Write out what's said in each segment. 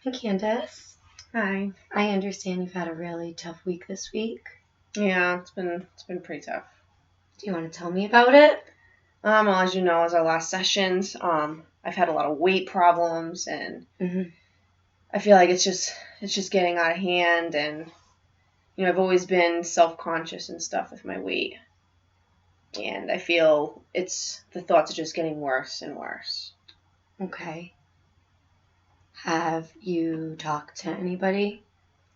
Hi, Candace. Hi. I understand you've had a really tough week this week. Yeah, it's been pretty tough. Do you want to tell me about it? Well, as you know, as our last sessions, I've had a lot of weight problems, and I feel like it's just getting out of hand, and I've always been self-conscious and stuff with my weight, and I feel the thoughts are just getting worse and worse. Okay. Have you talked to anybody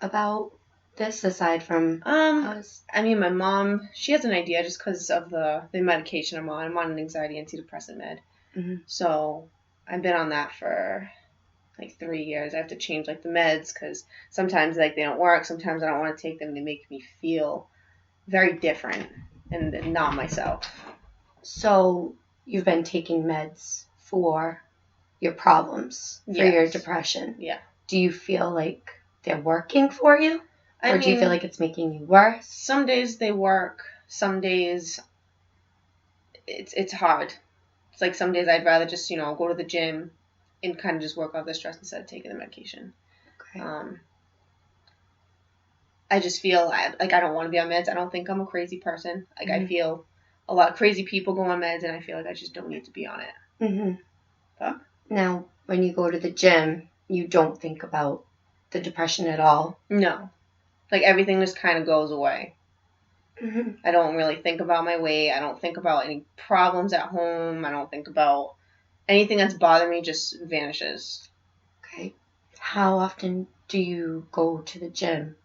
about this aside from us? I mean, my mom, she has an idea just because of the medication I'm on. I'm on an anxiety antidepressant med, so I've been on that for like 3 years. I have to change like the meds because sometimes like they don't work. Sometimes I don't want to take them. They make me feel very different and not myself. So you've been taking meds for your problems, for your depression. Yeah. Do you feel like they're working for you? Or do you feel like it's making you worse? Some days they work. Some days it's hard. It's like some days I'd rather just, go to the gym and kind of just work off the stress instead of taking the medication. Okay. I just feel like I don't want to be on meds. I don't think I'm a crazy person. Like I feel a lot of crazy people go on meds, and I feel like I just don't need to be on it. But now, when you go to the gym, you don't think about the depression at all? No. Like everything just kind of goes away. I don't really think about my weight. I don't think about any problems at home. I don't think about anything that's bothering me, just vanishes. Okay. How often do you go to the gym?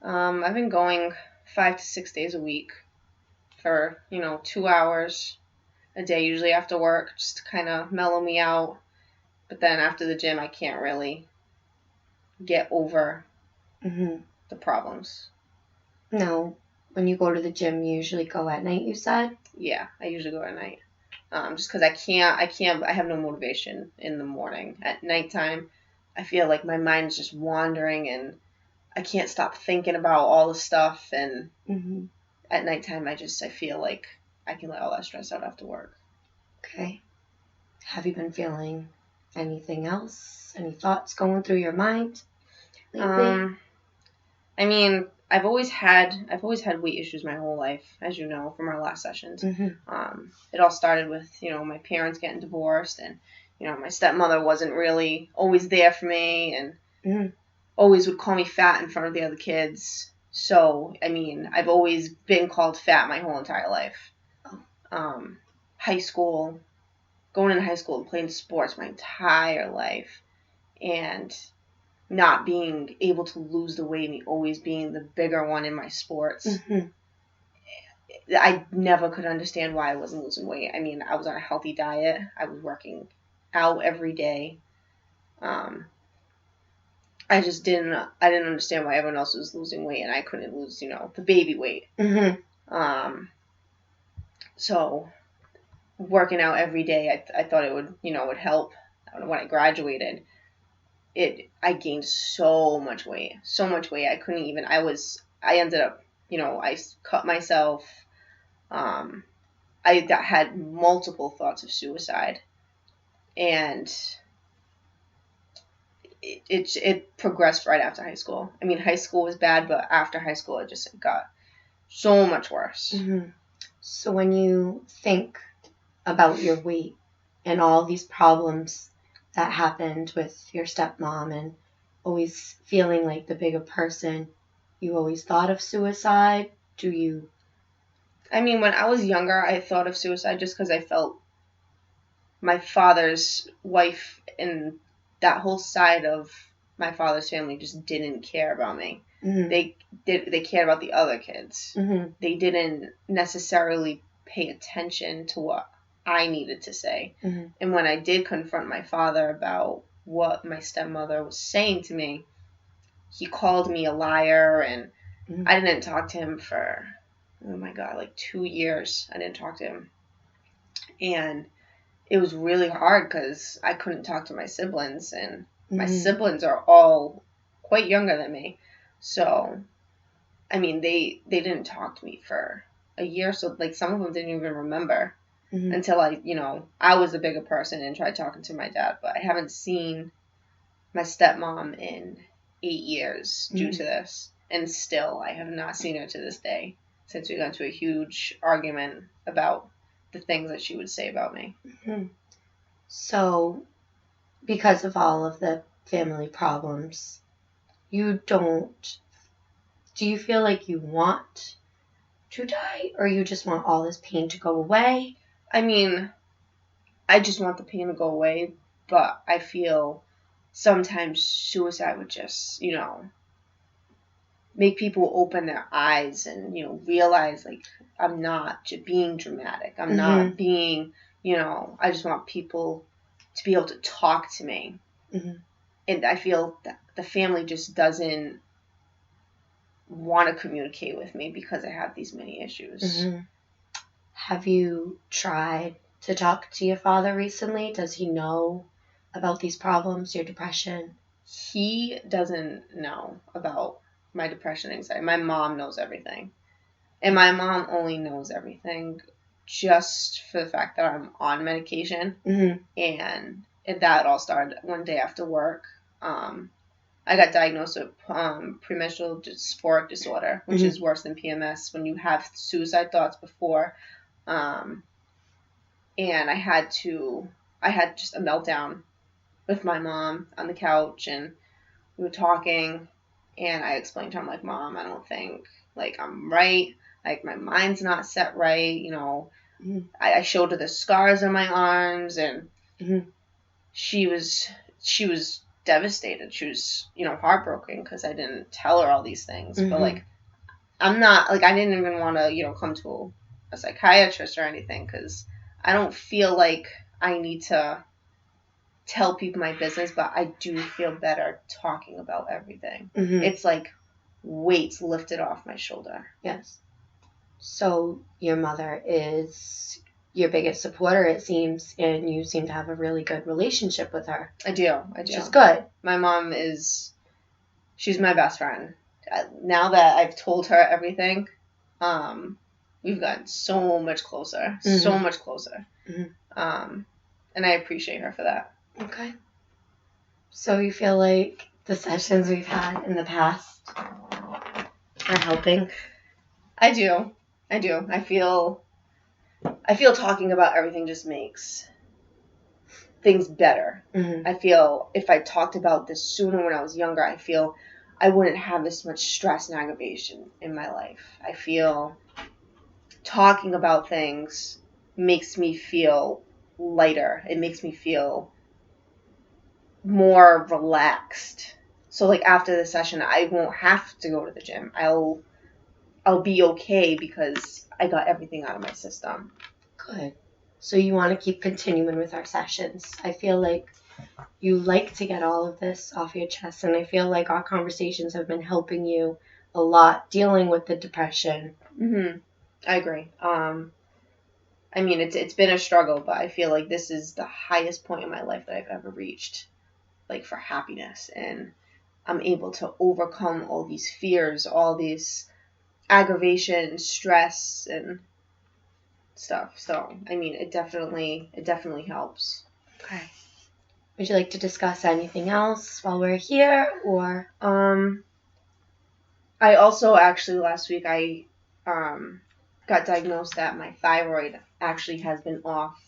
I've been going 5 to 6 days a week for, 2 hours a day, usually after work, just to kind of mellow me out. But then after the gym, I can't really get over the problems. No. When you go to the gym, you usually go at night, you said? Yeah, I usually go at night. Just because I have no motivation in the morning. At nighttime, I feel like my mind is just wandering and I can't stop thinking about all the stuff. And at nighttime, I feel like I can let all that stress out after work. Okay. Have you been feeling anything else? Any thoughts going through your mind lately? I mean, I've always had weight issues my whole life, as you know from our last sessions. It all started with my parents getting divorced, and my stepmother wasn't really always there for me, and always would call me fat in front of the other kids. So I mean, I've always been called fat my whole entire life. High school, going into high school and playing sports my entire life, and not being able to lose the weight, me always being the bigger one in my sports. I never could understand why I wasn't losing weight. I mean, I was on a healthy diet. I was working out every day. I didn't understand why everyone else was losing weight and I couldn't lose, the baby weight. So working out every day, I thought it would help. When I graduated, I gained so much weight. I ended up, I cut myself. I had multiple thoughts of suicide, and it progressed right after high school. I mean, high school was bad, but after high school, it just got so much worse. So when you think about your weight and all these problems that happened with your stepmom and always feeling like the bigger person, you always thought of suicide? I mean, when I was younger, I thought of suicide just because I felt my father's wife and that whole side of my father's family just didn't care about me. They cared about the other kids. They didn't necessarily pay attention to what I needed to say. And when I did confront my father about what my stepmother was saying to me, he called me a liar, and I didn't talk to him for, oh my God, like 2 years. I didn't talk to him. And it was really hard because I couldn't talk to my siblings, and my siblings are all quite younger than me. So, I mean, they didn't talk to me for a year, so like some of them didn't even remember until I was the bigger person and tried talking to my dad. But I haven't seen my stepmom in 8 years due to this. And still, I have not seen her to this day since we got into a huge argument about the things that she would say about me. Mm-hmm. So, because of all of the family problems, do you feel like you want to die, or you just want all this pain to go away? I mean, I just want the pain to go away, but I feel sometimes suicide would just, make people open their eyes and, realize, like, I'm not being dramatic. I'm not being, I just want people to be able to talk to me. Mm-hmm. And I feel that the family just doesn't want to communicate with me because I have these many issues. Mm-hmm. Have you tried to talk to your father recently? Does he know about these problems, your depression? He doesn't know about my depression and anxiety. My mom knows everything. And my mom only knows everything just for the fact that I'm on medication. Mm-hmm. And that all started one day after work. I got diagnosed with premenstrual dysphoric disorder, which is worse than PMS when you have suicide thoughts before. And I had just a meltdown with my mom on the couch, and we were talking, and I explained to her, I'm like, Mom, I don't think, like, I'm right. Like, my mind's not set right, I showed her the scars on my arms, and she was devastated. She was, heartbroken because I didn't tell her all these things. But, like, I'm not, like, I didn't even want to, come to a psychiatrist or anything because I don't feel like I need to tell people my business, but I do feel better talking about everything. It's like weights lifted off my shoulder. Yes. So your mother is your biggest supporter, it seems, and you seem to have a really good relationship with her. I do. Which is good. My mom she's my best friend. Now that I've told her everything, we've gotten so much closer. So much closer. And I appreciate her for that. Okay. So you feel like the sessions we've had in the past are helping? I do. I feel talking about everything just makes things better. I feel if I talked about this sooner when I was younger, I feel I wouldn't have this much stress and aggravation in my life. I feel talking about things makes me feel lighter. It makes me feel more relaxed. So, like, after the session, I won't have to go to the gym. I'll be okay because I got everything out of my system. Good. So you want to keep continuing with our sessions. I feel like you like to get all of this off your chest, and I feel like our conversations have been helping you a lot dealing with the depression. I agree. I mean, it's been a struggle, but I feel like this is the highest point in my life that I've ever reached, like, for happiness, and I'm able to overcome all these fears, all these aggravation, stress, and stuff. So, I mean, it definitely helps. Okay. Would you like to discuss anything else while we're here, or? I also actually last week I got diagnosed that my thyroid actually has been off,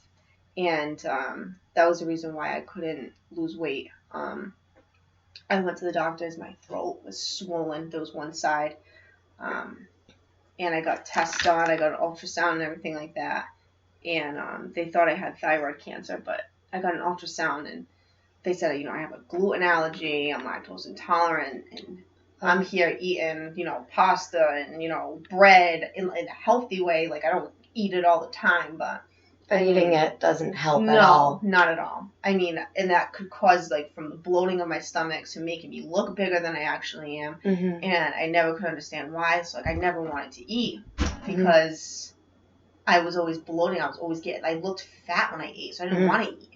and that was the reason why I couldn't lose weight. I went to the doctors. My throat was swollen. There was one side. And I got tests done. I got an ultrasound and everything like that. And they thought I had thyroid cancer, but I got an ultrasound and they said, I have a gluten allergy. I'm lactose intolerant. And I'm here eating, pasta and, bread in a healthy way. Like, I don't eat it all the time, but eating it doesn't help at all. No, not at all. I mean, and that could cause, like, from the bloating of my stomach to making me look bigger than I actually am. And I never could understand why. So, like, I never wanted to eat because I was always bloating. I looked fat when I ate, so I didn't want to eat.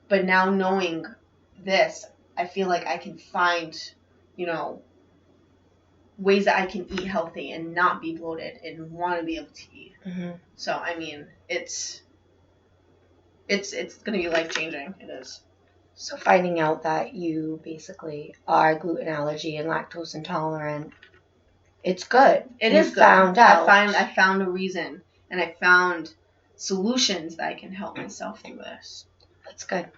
But now knowing this, I feel like I can find, ways that I can eat healthy and not be bloated and want to be able to eat. So, I mean, it's going to be life-changing. It is. So finding out that you basically are gluten allergy and lactose intolerant, it's good. It You is good. found out. I found a reason, and I found solutions that I can help myself through this. That's good.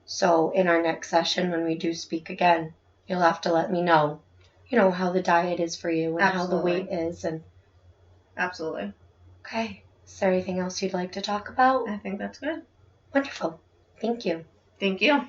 So in our next session, when we do speak again, you'll have to let me know, how the diet is for you and how the weight is. And Absolutely. Okay. Is there anything else you'd like to talk about? I think that's good. Wonderful. Thank you. Thank you.